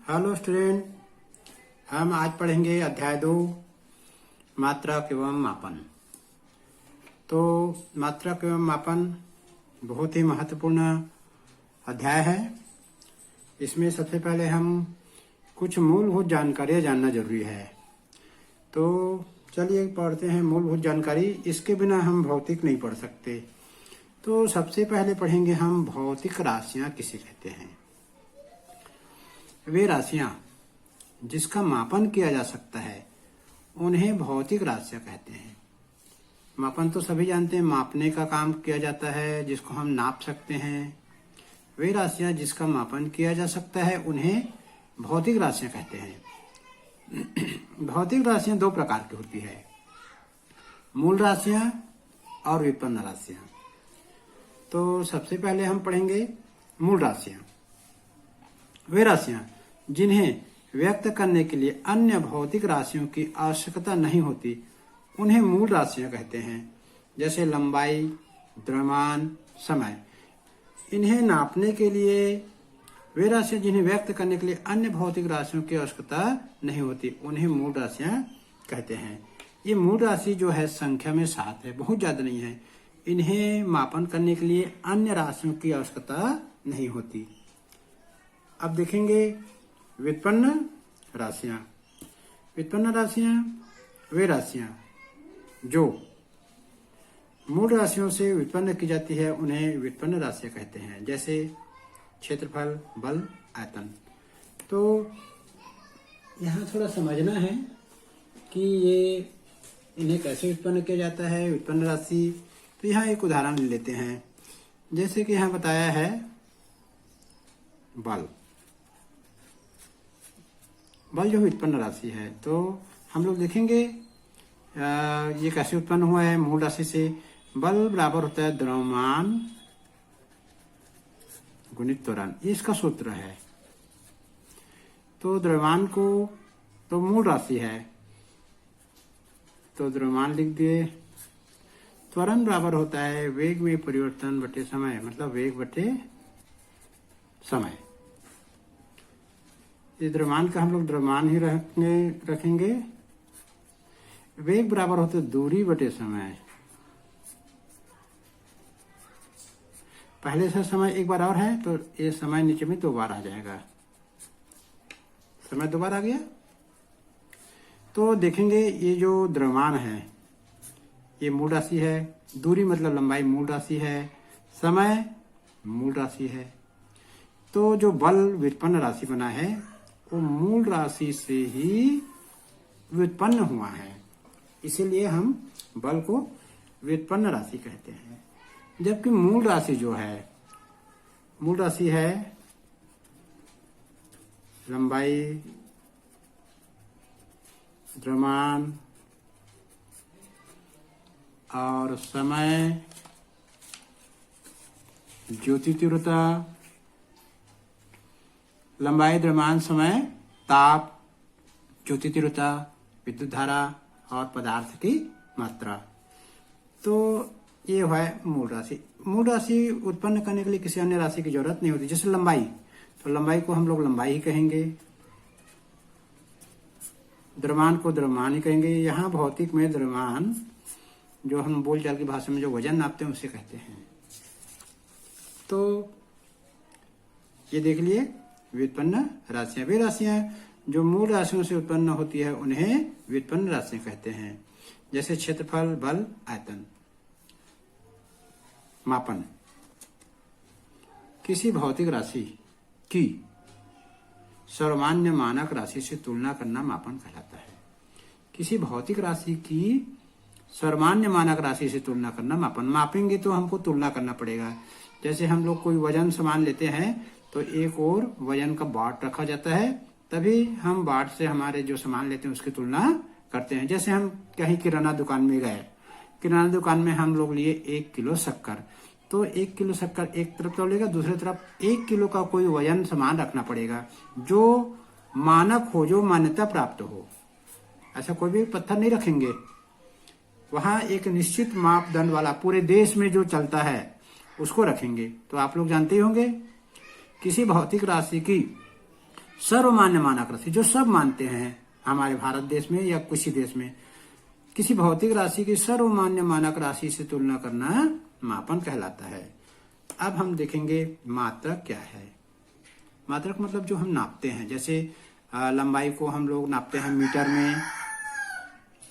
Hello student, हम आज पढ़ेंगे अध्याय 2 मात्रक एवं मापन। तो मात्रक एवं मापन बहुत ही महत्वपूर्ण अध्याय है। इसमें सबसे पहले हम कुछ मूलभूत जानकारियां जानना जरूरी है। तो चलिए पढ़ते हैं मूलभूत जानकारी। इसके बिना हम भौतिक नहीं पढ़ सकते। तो सबसे पहले पढ़ेंगे हम भौतिक राशियां किसे कहते हैं। वे राशियां जिसका मापन किया जा सकता है उन्हें भौतिक राशियां कहते हैं। मापन तो सभी जानते हैं, मापने का काम किया जाता है जिसको हम नाप सकते हैं। वे राशियां जिसका मापन किया जा सकता है उन्हें भौतिक राशियां कहते हैं। भौतिक राशियां दो प्रकार की होती है, मूल राशियां और व्युत्पन्न राशियां। तो सबसे पहले हम पढ़ेंगे मूल राशियां। वे राशियां जिन्हें व्यक्त करने के लिए अन्य भौतिक राशियों की आवश्यकता नहीं होती उन्हें मूल राशियां कहते हैं। जैसे लंबाई, द्रव्यमान, समय। इन्हें नापने के लिए वे राशियां जिन्हें व्यक्त करने के लिए अन्य भौतिक राशियों की आवश्यकता नहीं होती उन्हें मूल राशियां कहते हैं। ये मूल राशि जो है संख्या में 7 है, बहुत ज्यादा नहीं है। इन्हें मापन करने के लिए अन्य राशियों की आवश्यकता नहीं होती। अब देखेंगे व्युत्पन्न राशियां। व्युत्पन्न राशियां वे राशियां जो मूल राशियों से व्युत्पन्न की जाती है उन्हें व्युत्पन्न राशियां कहते हैं। जैसे क्षेत्रफल, बल, आयतन। तो यहाँ थोड़ा समझना है कि ये इन्हें कैसे व्युत्पन्न किया जाता है व्युत्पन्न राशि। तो यहाँ एक उदाहरण ले लेते हैं। जैसे कि यहाँ बताया है बल। बल जो व्युत्पन्न राशि है, तो हम लोग देखेंगे ये कैसे उत्पन्न हुआ है मूल राशि से। बल बराबर होता है द्रव्यमान गुणित त्वरण, ये इसका सूत्र है। तो द्रव्यमान को तो मूल राशि है तो द्रव्यमान लिख दिए। त्वरण बराबर होता है वेग में परिवर्तन बटे समय, मतलब वेग बटे समय। इस द्रव्यमान का हम लोग द्रव्यमान ही रखेंगे। वेग बराबर होता है दूरी बटे समय। पहले से समय एक बार और है तो ये समय नीचे में 2 बार आ जाएगा। समय 2 बार आ गया। तो देखेंगे ये जो द्रव्यमान है ये मूल राशि है, दूरी मतलब लंबाई मूल राशि है, समय मूल राशि है। तो जो बल व्युत्पन्न राशि बना है वो मूल राशि से ही व्युत्पन्न हुआ है, इसीलिए हम बल को व्युत्पन्न राशि कहते हैं। जबकि मूल राशि जो है, मूल राशि है लंबाई, द्रव्यमान और समय, ज्योति तीव्रता, लंबाई, द्रव्यमान, समय, ताप, ज्योति तीव्रता, विद्युत धारा और पदार्थ की मात्रा। तो ये है मूल राशि। मूल राशि उत्पन्न करने के लिए किसी अन्य राशि की जरूरत नहीं होती। जैसे लंबाई, तो लंबाई को हम लोग लंबाई ही कहेंगे, द्रव्यमान को द्रव्यमान ही कहेंगे। यहाँ भौतिक में द्रव्यमान जो हम बोलचाल की भाषा में जो वजन नापते हैं उसे कहते हैं। तो ये देख लिए व्युत्पन्न राशियां। वे राशियां जो मूल राशियों से उत्पन्न होती है उन्हें व्युत्पन्न राशियां कहते हैं। जैसे क्षेत्रफल, बल, आयतन। मापन किसी भौतिक राशि की सर्वमान्य मानक राशि से तुलना करना मापन कहलाता है। किसी भौतिक राशि की सर्वमान्य मानक राशि से तुलना करना मापन। मापेंगे तो हमको तुलना करना पड़ेगा। जैसे हम लोग कोई वजन सामान लेते हैं तो एक और वजन का बाट रखा जाता है, तभी हम बाट से हमारे जो सामान लेते हैं उसकी तुलना करते हैं। जैसे हम कहीं किराना दुकान में गए, किराना दुकान में हम लोग लिए 1 किलो शक्कर, तो 1 किलो शक्कर एक तरफ तोलेगा, दूसरी तरफ 1 किलो का कोई वजन सामान रखना पड़ेगा जो मानक हो, जो मान्यता प्राप्त हो। ऐसा कोई भी पत्थर नहीं रखेंगे। वहां एक निश्चित मापदंड वाला पूरे देश में जो चलता है उसको रखेंगे। तो आप लोग जानते ही होंगे किसी भौतिक राशि की सर्वमान्य मानक राशि, जो सब मानते हैं हमारे भारत देश में या किसी देश में, किसी भौतिक राशि की सर्वमान्य मानक राशि से तुलना करना मापन कहलाता है। अब हम देखेंगे मात्रक क्या है। मात्रक मतलब जो हम नापते हैं, जैसे लंबाई को हम लोग नापते हैं मीटर में,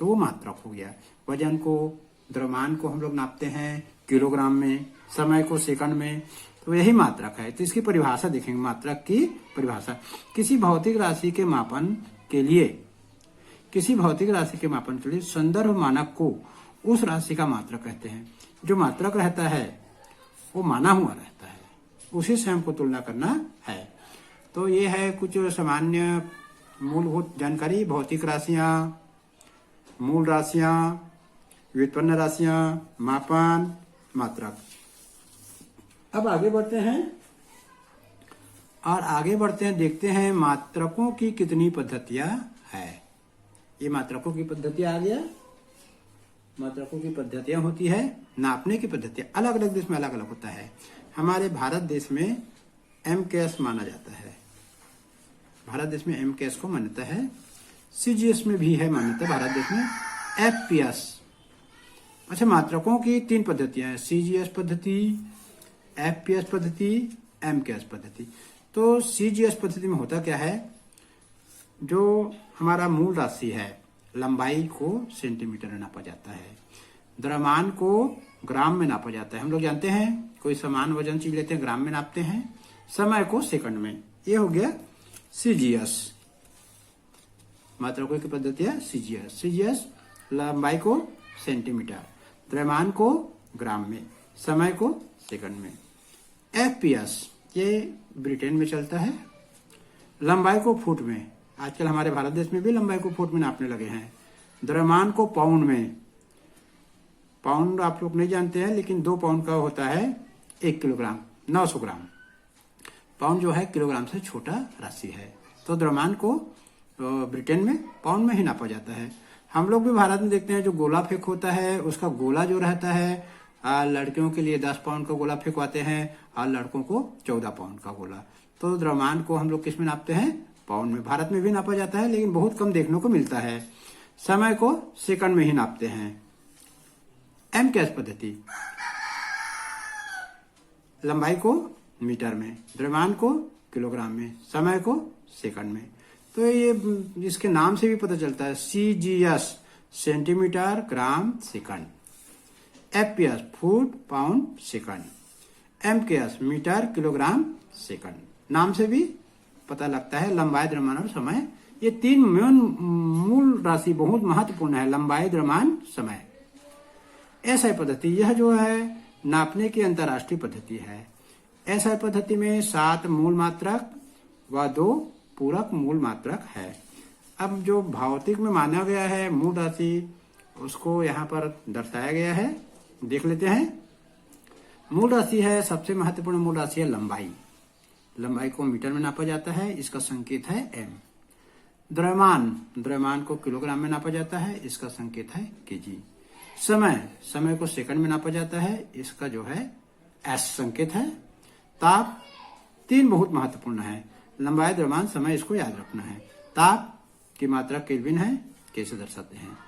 तो वो मात्रक हो गया। वजन को, द्रव्यमान को हम लोग नापते हैं किलोग्राम में, समय को सेकंड में, तो यही मात्रक है। तो इसकी परिभाषा देखेंगे, मात्रक की परिभाषा। किसी भौतिक राशि के मापन के लिए संदर्भ मानक को उस राशि का मात्रक कहते हैं। जो मात्रक रहता है वो माना हुआ रहता है, उसी से हमको तुलना करना है। तो ये है कुछ सामान्य मूलभूत जानकारी। भौतिक राशियां, मूल राशियां, व्युत्पन्न राशियां, मापन, मात्रक। अब आगे बढ़ते हैं, देखते हैं मात्रकों की कितनी पद्धतियां है। ये मात्रकों की पद्धतियां आ गया। मात्रकों की पद्धतियां होती है, नापने की पद्धतियां अलग अलग देश में अलग अलग होता है। हमारे भारत देश में MKS माना जाता है। भारत देश में MKS को मान्यता है। CGS में भी है मान्यता भारत देश में। FPS। अच्छा, मात्रकों की 3 पद्धतियां हैं, CGS पद्धति, FPS पद्धति, MKS पद्धति। तो CGS पद्धति में होता क्या है, जो हमारा मूल राशि है, लंबाई को सेंटीमीटर में नापा जाता है, द्रव्यमान को ग्राम में नापा जाता है। हम लोग जानते हैं कोई समान वजन चीज लेते हैं ग्राम में नापते हैं, समय को सेकंड में। ये हो गया CGS। मात्रकों की पद्धति है CGS। लंबाई को सेंटीमीटर, द्रव्यमान को ग्राम में, समय को सेकंड में। FPS ये ब्रिटेन में चलता है। लंबाई को फुट में, आजकल हमारे भारत देश में भी लंबाई को फुट में नापने लगे हैं। द्रव्यमान को पाउंड में। पाउंड आप लोग नहीं जानते हैं, लेकिन 2 पाउंड का होता है 1 किलोग्राम, 900 ग्राम। पाउंड जो है किलोग्राम से छोटा राशि है। तो द्रव्यमान को ब्रिटेन में पाउंड में ही नापा जाता है। हम लोग भी भारत में देखते हैं जो गोला फेंक होता है, उसका गोला जो रहता है, लड़कियों के लिए 10 पाउंड का गोला फेंकवाते हैं और लड़कों को 14 पाउंड का गोला। तो द्रव्यमान को हम लोग किस में नापते हैं, पाउंड में। भारत में भी नापा जाता है, लेकिन बहुत कम देखने को मिलता है। समय को सेकंड में ही नापते हैं। MKS पद्धति, लंबाई को मीटर में, द्रव्यमान को किलोग्राम में, समय को सेकंड में। तो ये इसके नाम से भी पता चलता है। CGS centimetre, gram, second. FPS foot, pound, second. MKS metre, kilogram, second. नाम से भी पता लगता है। लंबाई, द्रव्यमान और समय, ये 3 मूल राशि बहुत महत्वपूर्ण है। लंबाई, द्रव्यमान, समय। SI पद्धति, यह जो है नापने की अंतर्राष्ट्रीय पद्धति है। SI पद्धति में 7 मूल मात्रक व 2 पूरक मूल मात्रक है। अब जो भौतिक में माना गया है मूल राशि, उसको यहाँ पर दर्शाया गया है, देख लेते हैं। मूल राशि है, सबसे महत्वपूर्ण मूल राशि है लंबाई। लंबाई को मीटर में नापा जाता है, इसका संकेत है M। द्रव्यमान को किलोग्राम में नापा जाता है, इसका संकेत है kg। समय को सेकंड में नापा जाता है, इसका जो है S संकेत है। ताप 3 बहुत महत्वपूर्ण है, लंबाई, द्रव्यमान, समय, इसको याद रखना है। ताप की मात्रा केल्विन है, कैसे दर्शाते हैं।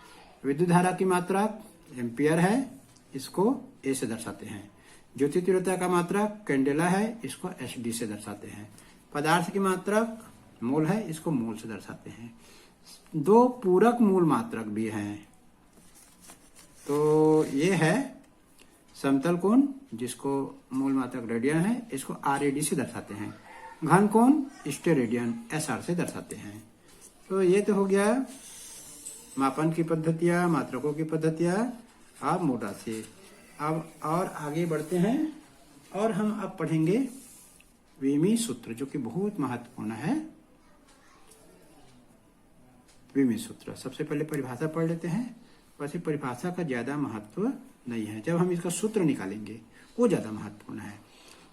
विद्युत धारा की मात्रा एम्पियर है, इसको A से दर्शाते हैं। ज्योति तीव्रता का मात्रक कैंडेला है, इसको SD से दर्शाते हैं। पदार्थ की मात्रक मोल है, इसको मोल से दर्शाते हैं। 2 पूरक मूल मात्रक भी हैं। तो ये है समतल कोण, जिसको मूल मात्रक रेडियन है, इसको RAD से दर्शाते हैं। घन कोण स्टेरेडियन SR से दर्शाते हैं। तो ये तो हो गया मापन की पद्धतियां, मात्रकों की पद्धतियां और मूल राशि। अब और आगे बढ़ते हैं और हम अब पढ़ेंगे विमी सूत्र, जो कि बहुत महत्वपूर्ण है। विमी सूत्र, सबसे पहले परिभाषा पढ़ लेते हैं। वैसे परिभाषा का ज्यादा महत्व नहीं है, जब हम इसका सूत्र निकालेंगे वो ज्यादा महत्वपूर्ण है।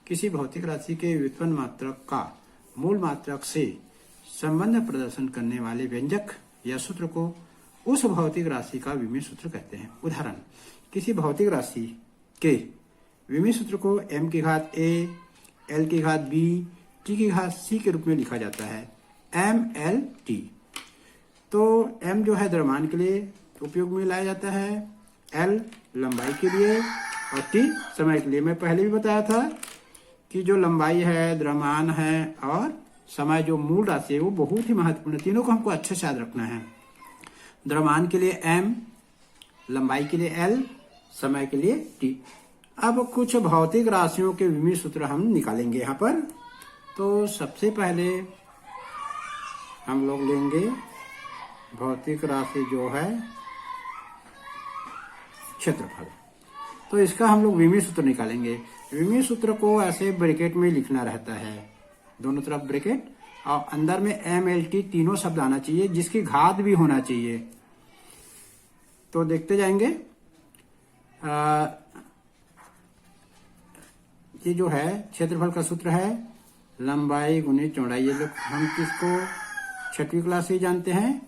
किसी भौतिक राशि के व्युत्पन्न मात्रक का मूल मात्रक से संबंध प्रदर्शन करने वाले व्यंजक या सूत्र को उस भौतिक राशि का विमी सूत्र कहते हैं। उदाहरण, किसी भौतिक राशि के विमी सूत्र को m की घात a, l की घात b, t की घात c के रूप में लिखा जाता है। MLT। तो M जो है द्रव्यमान के लिए उपयोग में लाया जाता है, L लंबाई के लिए और T समय के लिए। मैं पहले भी बताया था कि जो लंबाई है, द्रव्यमान है और समय जो मूल राशि है वो बहुत ही महत्वपूर्ण है। तीनों को हमको अच्छे से याद रखना है। द्रव्यमान के लिए M, लंबाई के लिए L, समय के लिए T। अब कुछ भौतिक राशियों के विमीय सूत्र हम निकालेंगे यहाँ पर। तो सबसे पहले हम लोग लेंगे भौतिक राशि जो है क्षेत्रफल। तो इसका हम लोग विमीय सूत्र निकालेंगे। विमीय सूत्र को ऐसे ब्रैकेट में लिखना रहता है, दोनों तरफ ब्रैकेट, और अंदर में MLT तीनों शब्द आना चाहिए, जिसकी घात भी होना चाहिए। तो देखते जाएंगे। ये जो है क्षेत्रफल का सूत्र है लंबाई गुणित चौड़ाई। ये लोग हम किसको छठवीं क्लास से जानते हैं,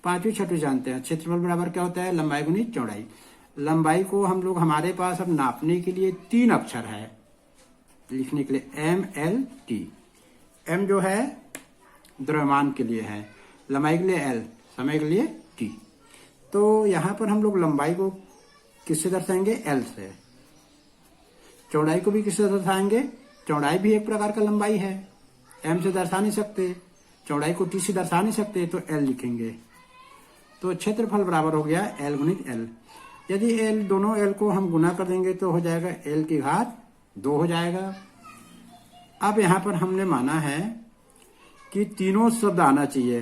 पांचवी छठवीं जानते हैं। क्षेत्रफल बराबर क्या होता है, लंबाई गुणित चौड़ाई। लंबाई को हम लोग हमारे पास अब नापने के लिए 3 अक्षर है लिखने के लिए, MLT। M जो है द्रव्यमान के लिए है, लंबाई के लिए L, समय के लिए T। तो यहां पर हम लोग लंबाई को किससे दर्शाएंगे, L से। चौड़ाई को भी किससे दर्शाएंगे, चौड़ाई भी एक प्रकार का लंबाई है, M से दर्शा नहीं सकते, चौड़ाई को T से दर्शा नहीं सकते, तो L लिखेंगे। तो क्षेत्रफल बराबर हो गया L गुणित L। यदि L दोनों L को हम गुना कर देंगे तो हो जाएगा L की घात 2 हो जाएगा। अब यहां पर हमने माना है कि तीनों शब्द आना चाहिए,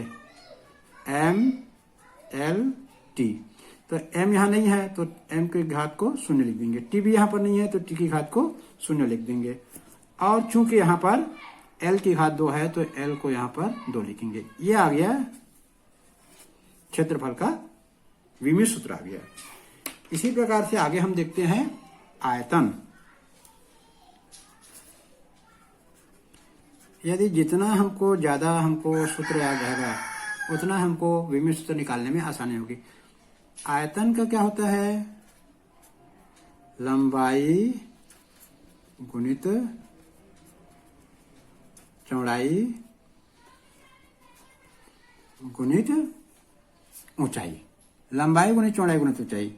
M L T। तो M यहां नहीं है तो M की घात को 0 लिख देंगे, T भी यहां पर नहीं है तो T की घात को 0 लिख देंगे। और चूंकि यहां पर L की घात 2 है तो L को यहां पर 2 लिखेंगे। ये आ गया क्षेत्रफल का विमीय सूत्र आ गया। इसी प्रकार से आगे हम देखते हैं आयतन। यदि जितना हमको ज्यादा हमको सूत्र याद रहेगा उतना हमको विमीय सूत्र निकालने में आसानी होगी। आयतन का क्या होता है, लंबाई गुणित चौड़ाई गुणित ऊंचाई। लंबाई गुणित चौड़ाई गुणित ऊंचाई।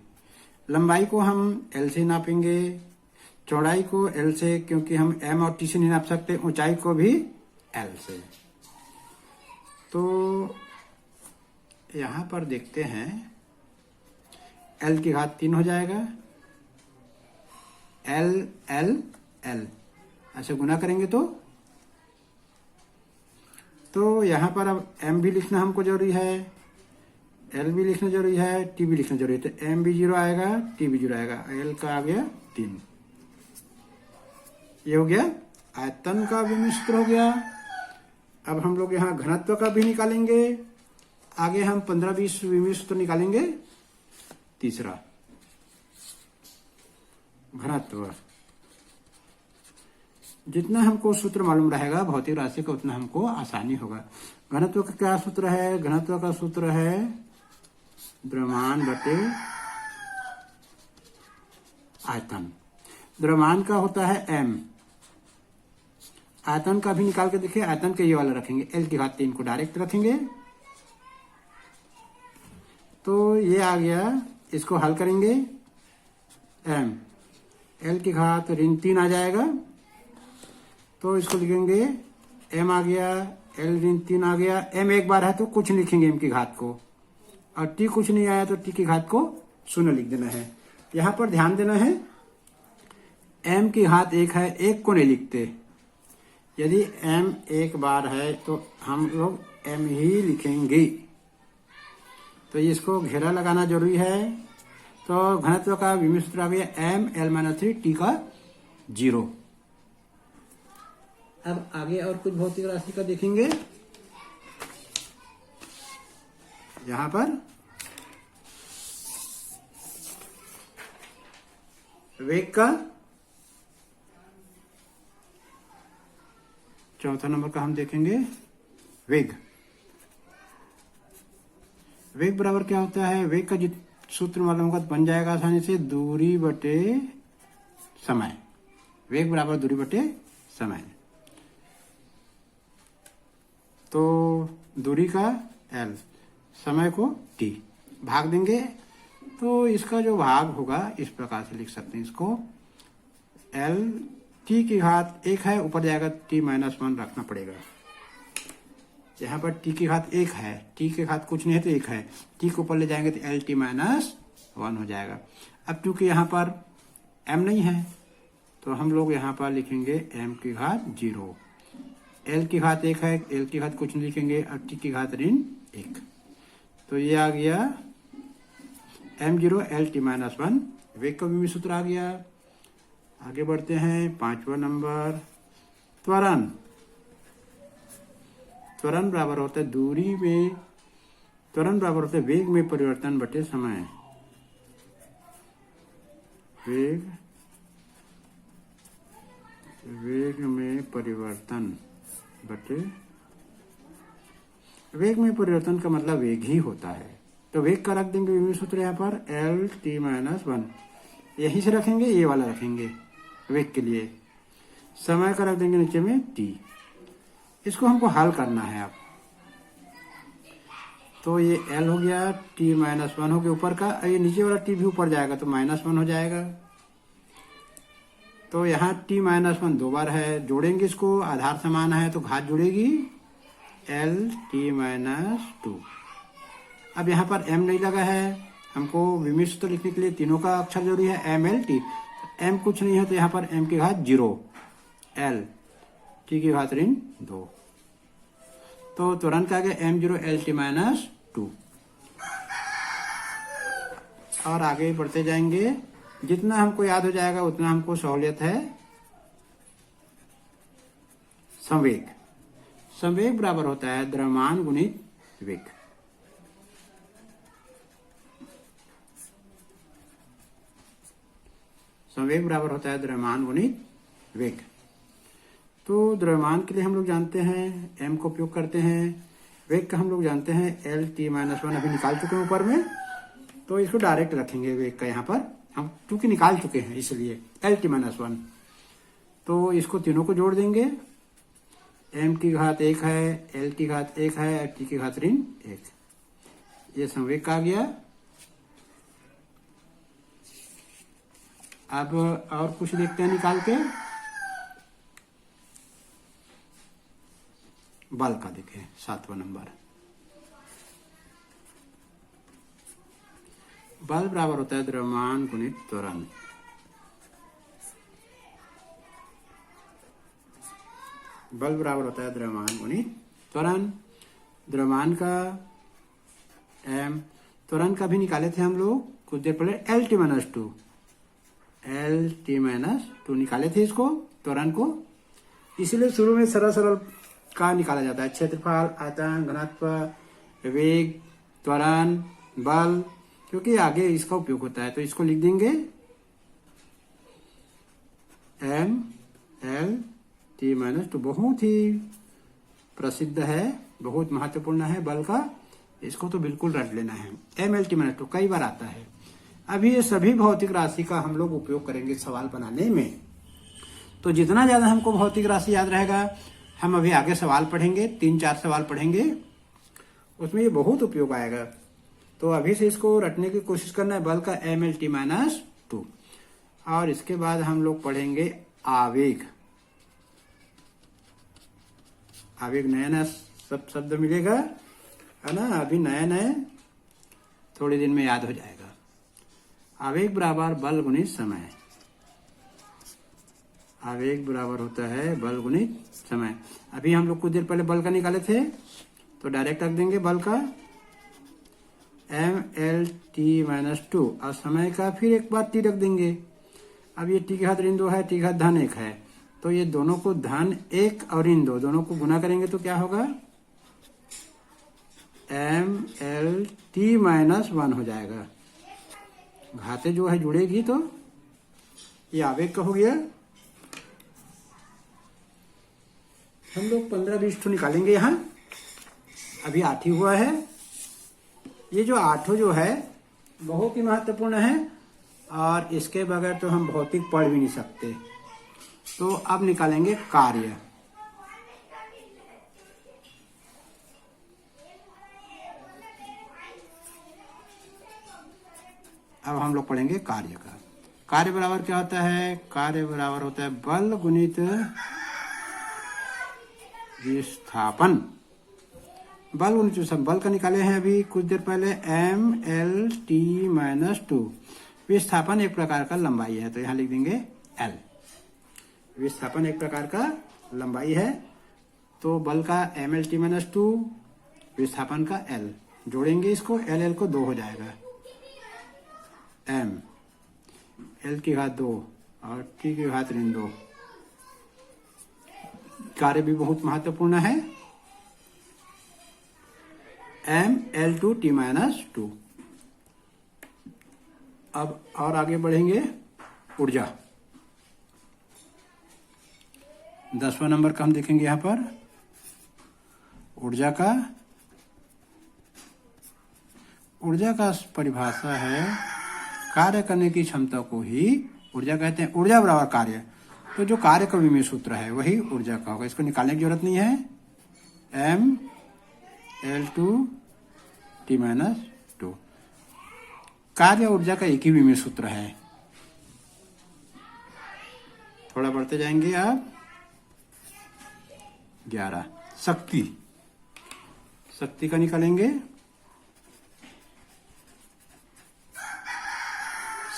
लंबाई को हम L से नापेंगे, चौड़ाई को L से, क्योंकि हम M और T से नहीं नाप सकते, ऊंचाई को भी L से। तो यहां पर देखते हैं L की घात 3 हो जाएगा, L L L ऐसे गुना करेंगे तो यहां पर अब M भी लिखना हमको जरूरी है, L भी लिखना जरूरी है, T भी लिखना जरूरी है। तो M भी 0 आएगा, T भी 0 आएगा, L का आ गया 3। ये हो गया आयतन का विमीय सूत्र हो गया। अब हम लोग यहाँ घनत्व का भी निकालेंगे। आगे हम 15-20 विमीय सूत्र निकालेंगे। तीसरा घनत्व। जितना हमको सूत्र मालूम रहेगा भौतिक राशि का उतना हमको आसानी होगा। घनत्व का क्या सूत्र है, घनत्व का सूत्र है द्रव्यमान बटे आयतन। द्रव्यमान का होता है M। आयतन का भी निकाल के देखिए, आयतन के ये वाला रखेंगे, L की घात 3 को डायरेक्ट रखेंगे तो ये आ गया। इसको हल करेंगे, M L की घात ऋण 3 आ जाएगा, तो इसको लिखेंगे M आ गया, L ऋण 3 आ गया। M एक बार है तो कुछ नहीं लिखेंगे M की घात को, और T कुछ नहीं आया तो T की घात को 0 लिख देना है। यहां पर ध्यान देना है M की घात 1 है, 1 को नहीं लिखते। यदि M एक बार है तो हम लोग M ही लिखेंगे, तो इसको घेरा लगाना जरूरी है। तो घनत्व का विमीय सूत्र आ गया M L-3 T का 0। अब आगे और कुछ भौतिक राशि का देखेंगे। यहां पर वेग का चौथा नंबर का हम देखेंगे वेग। वेग बराबर क्या होता है, वेग का सूत्र मालूम होगा तो बन जाएगा आसानी से, दूरी बटे समय। वेग बराबर दूरी बटे समय। तो दूरी का l, समय को t, भाग देंगे तो इसका जो भाग होगा इस प्रकार से लिख सकते हैं इसको, l t की घात 1 है, ऊपर जाएगा t-1 रखना पड़ेगा। यहाँ पर t की घात 1 है, t की घात कुछ नहीं है तो 1 है, t को ऊपर ले जाएंगे तो lt-1 हो जाएगा। अब क्योंकि यहाँ पर m नहीं है तो हम लोग यहाँ पर लिखेंगे m की घात 0, l की घात 1 है, l की घात कुछ नहीं लिखेंगे, अब t की घात ऋण 1, तो ये आ गया m0 lt-1, वेग का विमीय सूत्र आ गया। आगे बढ़ते हैं 5वां नंबर, त्वरण। त्वरण बराबर होता है दूरी में, त्वरण बराबर होता है वेग में परिवर्तन बटे समय। वेग में परिवर्तन बटे, वेग में परिवर्तन का मतलब वेग ही होता है, तो वेग का रख देंगे विमीय सूत्र यहाँ पर lt-1, यहीं से रखेंगे, ये वाला रखेंगे वेग के लिए। समय का रख देंगे नीचे में t। इसको हमको हल करना है अब, तो ये l हो गया, t-1 हो गया ऊपर का, ये नीचे वाला t भी ऊपर जाएगा तो -1 हो जाएगा। तो यहाँ t-1 दो बार है, जोड़ेंगे इसको, आधार समान है तो घात जुड़ेगी lt-2। अब यहाँ पर m नहीं लगा है, हमको विमीय सूत्र लिखने के लिए तीनों का अक्षर जरूरी है, m l t, m कुछ नहीं है तो यहाँ पर m की घात 0, l t की घात ऋण 2, तो तुरंत आ गया m0 lt-2। और आगे बढ़ते जाएंगे, जितना हमको याद हो जाएगा उतना हमको सहूलियत है। संवेग, संवेग बराबर होता है द्रव्यमान गुणित वेग। संवेग बराबर होता है द्रव्यमान गुणित वेग। तो द्रव्यमान के लिए हम लोग जानते हैं m का उपयोग करते हैं, वेग का हम लोग जानते हैं lt-1, अभी निकाल चुके हैं ऊपर में, तो इसको डायरेक्ट रखेंगे वेग का, यहाँ पर हम चूंकि निकाल चुके हैं इसलिए lt-1, तो इसको तीनों को जोड़ देंगे, m की घात 1 है, l की घात 1 है, t की घात ऋण 1, ये संवेग का आ गया। अब और कुछ देखते हैं निकाल के, बल का देखें 7वां नंबर। बल बराबर होता है द्रव्यमान गुणित त्वरण। बल बराबर होता है द्रव्यमान गुणित त्वरण। द्रव्यमान का m, त्वरण का भी निकाले थे हम लोग कुछ देर पहले, lt-2, lt-2 निकाले थे इसको, त्वरण को, इसलिए शुरू में सरल सरल का निकाला जाता है, क्षेत्रफल, आयतन, घनत्व, वेग, त्वरण, बल, क्योंकि आगे इसका उपयोग होता है, तो इसको लिख देंगे m l t-2, बहुत ही प्रसिद्ध है, बहुत महत्वपूर्ण है बल का, इसको तो बिल्कुल रट लेना है। m l t-2 कई बार आता है। अभी ये सभी भौतिक राशि का हम लोग उपयोग करेंगे सवाल बनाने में, तो जितना ज्यादा हमको भौतिक राशि याद रहेगा, हम अभी आगे सवाल पढ़ेंगे, 3-4 सवाल पढ़ेंगे, उसमें ये बहुत उपयोग आएगा। तो अभी से इसको रटने की कोशिश करना है, बल का m l t-2। और इसके बाद हम लोग पढ़ेंगे आवेग। आवेग नया नया सब शब्द मिलेगा, है ना, अभी नया नया थोड़े दिन में याद हो जाएगा। आवेग बराबर बल गुणित समय। आवेग बराबर होता है बल गुणित समय। अभी हम लोग कुछ देर पहले बल का निकाले थे, तो डायरेक्ट रख देंगे बल का m l t-2, और समय का फिर एक बार t रख देंगे। अब ये t की घात ऋण 2 है, t की घात धन 1 है, तो ये दोनों को धन 1 और ऋण 2 दोनों को गुना करेंगे तो क्या होगा, m l t-1 हो जाएगा। घाते जो है जुड़ेगी तो ये आवेग का हो गया। हम लोग 15-20 तो निकालेंगे यहाँ, अभी 8 ही हुआ है। ये जो 8 जो है बहुत ही महत्वपूर्ण है, और इसके बगैर तो हम भौतिक पढ़ भी नहीं सकते। तो अब निकालेंगे कार्य। अब हम लोग पढ़ेंगे कार्य का। कार्य बराबर क्या होता है? कार्य बराबर होता है बल गुणित विस्थापन। बल गुणित विस्थापन, बल का निकाले हैं अभी कुछ देर पहले, mLT-2। विस्थापन एक प्रकार का लंबाई है, तो यहां लिख देंगे L। विस्थापन एक प्रकार का लंबाई है, तो बल का mLT-2, विस्थापन का L, जोड़ेंगे इसको, L को 2 हो जाएगा, m L की घात 2 और T की घात ऋण 2। कार्य भी बहुत महत्वपूर्ण है, mL2T-2। अब और आगे बढ़ेंगे, ऊर्जा 10वां नंबर का हम देखेंगे यहां पर। ऊर्जा का परिभाषा है कार्य करने की क्षमता को ही ऊर्जा कहते हैं। ऊर्जा बराबर कार्य, तो जो कार्य का विमेय सूत्र है वही ऊर्जा का होगा, इसको निकालने की जरूरत नहीं है। mL2T-2 कार्य ऊर्जा का एक ही विमेय सूत्र है। थोड़ा बढ़ते जाएंगे आप, 11 शक्ति का निकालेंगे।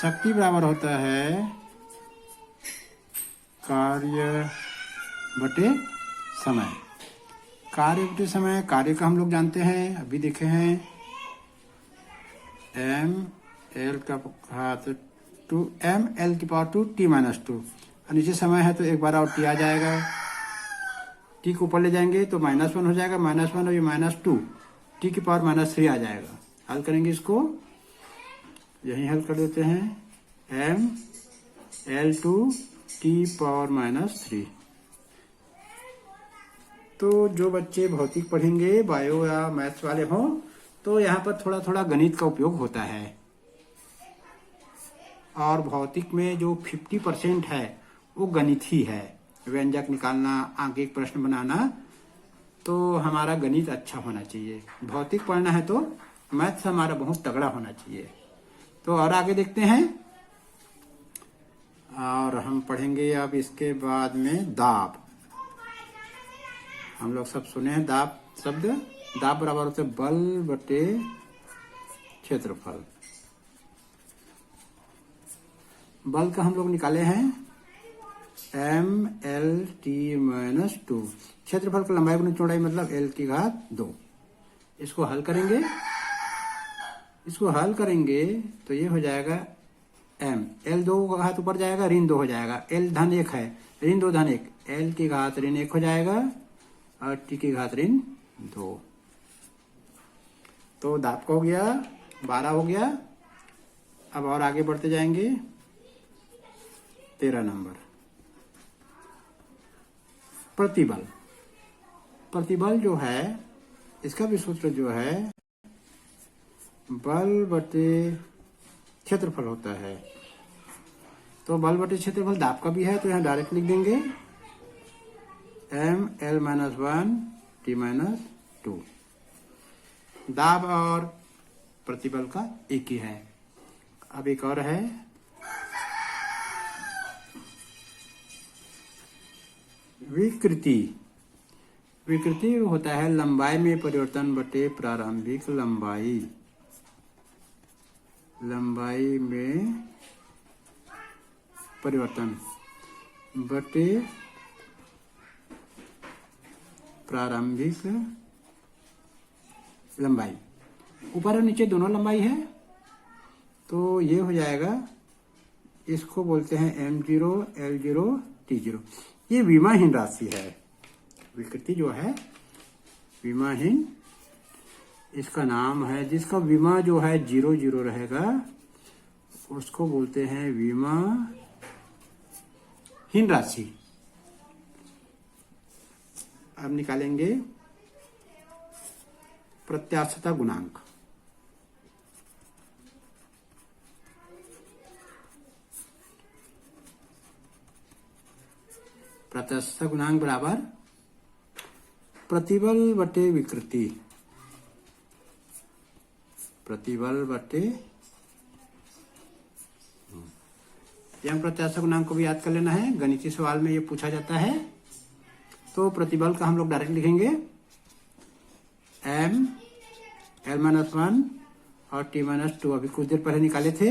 शक्ति बराबर होता है कार्य बटे समय। कार्य बटे समय, कार्य का हम लोग जानते हैं, अभी देखे हैं, mL का घात 2 mL/2T-2। नीचे समय है तो एक बार और T आ जाएगा, T को ऊपर ले जाएंगे तो -1 हो जाएगा, -1 और ये -2, T की पावर -3 आ जाएगा। हल करेंगे इसको, यही हल कर देते हैं, mL2T⁻3। तो जो बच्चे भौतिक पढ़ेंगे, बायो या मैथ्स वाले हों, तो यहाँ पर थोड़ा थोड़ा गणित का उपयोग होता है। और भौतिक में जो 50% है वो गणित ही है, व्यंजक निकालना, आगे एक प्रश्न बनाना, तो हमारा गणित अच्छा होना चाहिए। भौतिक पढ़ना है तो मैथ्स हमारा बहुत तगड़ा होना चाहिए। तो और आगे देखते हैं, और हम पढ़ेंगे अब इसके बाद में दाब। हम लोग सब सुने हैं दाब शब्द। दाब बराबर होता है बल बटे क्षेत्रफल। बल का हम लोग निकाले हैं mLT-2। क्षेत्रफल का लंबाई गुणित चौड़ाई मतलब L की घात 2। इसको हल करेंगे तो ये हो जाएगा m, L2 का घात ऊपर जाएगा, ऋण 2 हो जाएगा, L धन 1 है, ऋण 2 धन 1, L की घात ऋण 1 हो जाएगा और T की घात ऋण 2। तो दाब का हो गया, 12 हो गया। अब और आगे बढ़ते जाएंगे, 13 नंबर, प्रतिबल। प्रतिबल जो है, इसका भी सूत्र जो है बल बटे क्षेत्रफल होता है। तो बल बटे क्षेत्रफल दाब का भी है, तो यहाँ डायरेक्ट लिख देंगे mL-1T-2। दाब और प्रतिबल का एक ही है। अब एक और है, विकृति। विकृति होता है लंबाई में परिवर्तन बटे प्रारंभिक लंबाई। लंबाई में परिवर्तन बटे प्रारंभिक लंबाई। ऊपर और नीचे दोनों लंबाई है, तो ये हो जाएगा, इसको बोलते हैं m0 L0 T0। ये विमाहीन राशि है। विकृति जो है विमाहीन, इसका नाम है, जिसका विमा जो है 0 0 रहेगा उसको बोलते हैं विमाहीन राशि। अब निकालेंगे प्रत्यास्थता गुणांक। प्रत्यास्थता गुणांक बराबर प्रतिबल बटे विकृति। प्रतिबल बटे यंग प्रत्याशा गुणांक को भी याद कर लेना है, गणितीय सवाल में ये पूछा जाता है। तो प्रतिबल का हम लोग डायरेक्ट लिखेंगे m l-1 और t-2 अभी कुछ देर पहले निकाले थे।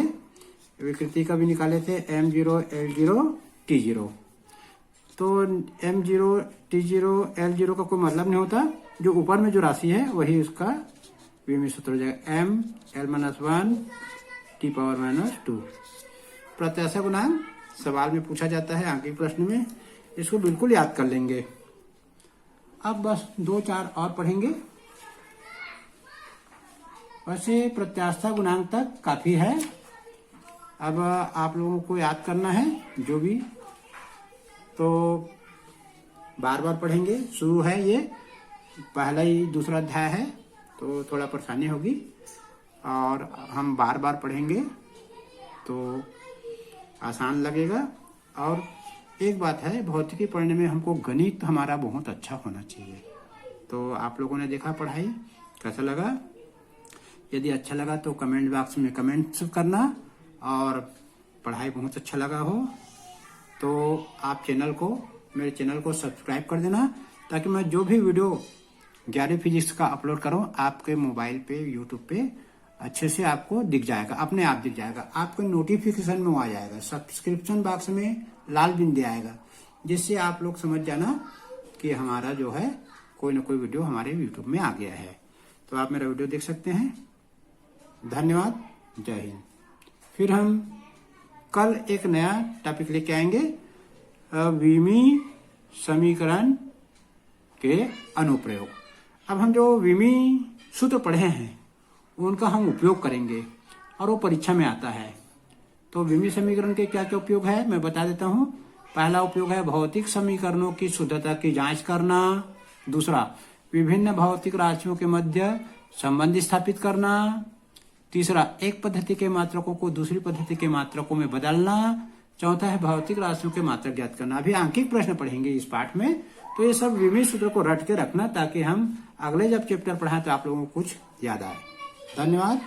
विकृति का भी निकाले थे m0 l0 t0। तो m0 t0 l0 का कोई मतलब नहीं होता, जो ऊपर में जो राशि है वही उसका विमीय सूत्र हो जाएगा m l-1 t⁻²। प्रत्याशा गुणांक सवाल में पूछा जाता है आंकिक प्रश्न में, इसको बिल्कुल याद कर लेंगे। अब बस 2-4 और पढ़ेंगे। वैसे प्रत्याशा गुणांक तक काफी है, अब आप लोगों को याद करना है जो भी, तो बार बार पढ़ेंगे। शुरू है, ये पहला ही दूसरा अध्याय है तो थोड़ा परेशानी होगी, और हम बार बार पढ़ेंगे तो आसान लगेगा। और एक बात है, भौतिकी पढ़ने में हमको गणित हमारा बहुत अच्छा होना चाहिए। तो आप लोगों ने देखा पढ़ाई कैसा लगा? यदि अच्छा लगा तो कमेंट बॉक्स में कमेंट्स करना, और पढ़ाई बहुत अच्छा लगा हो तो आप मेरे चैनल को सब्सक्राइब कर देना, ताकि मैं जो भी वीडियो 11वीं फिजिक्स का अपलोड करूं आपके मोबाइल पे यूट्यूब पे अच्छे से आपको दिख जाएगा, अपने आप दिख जाएगा, आपको नोटिफिकेशन में आ जाएगा, सब्सक्रिप्शन बॉक्स में लाल बिंदी आएगा, जिससे आप लोग समझ जाना कि हमारा जो है कोई ना कोई वीडियो हमारे यूट्यूब में आ गया है। तो आप मेरा वीडियो देख सकते हैं। धन्यवाद, जय हिंद। फिर हम कल एक नया टॉपिक लेके आएंगे, विमीय समीकरण के अनुप्रयोग। अब हम जो विमीय सूत्र पढ़े हैं उनका हम उपयोग करेंगे, और वो परीक्षा में आता है। तो विमीय समीकरण के क्या क्या उपयोग है मैं बता देता हूँ। पहला उपयोग है भौतिक समीकरणों की शुद्धता की जांच करना। दूसरा, विभिन्न भौतिक राशियों के मध्य संबंध स्थापित करना। तीसरा, एक पद्धति के मात्रकों को दूसरी पद्धति के मात्रकों में बदलना। चौथा है भौतिक राशियों के मात्रक ज्ञात करना। अभी आंकिक प्रश्न पढ़ेंगे इस पाठ में, तो ये सब विमीय सूत्र को रट के रखना, ताकि हम अगले जब चैप्टर पढ़ाएं तो आप लोगों को कुछ याद आए। धन्यवाद।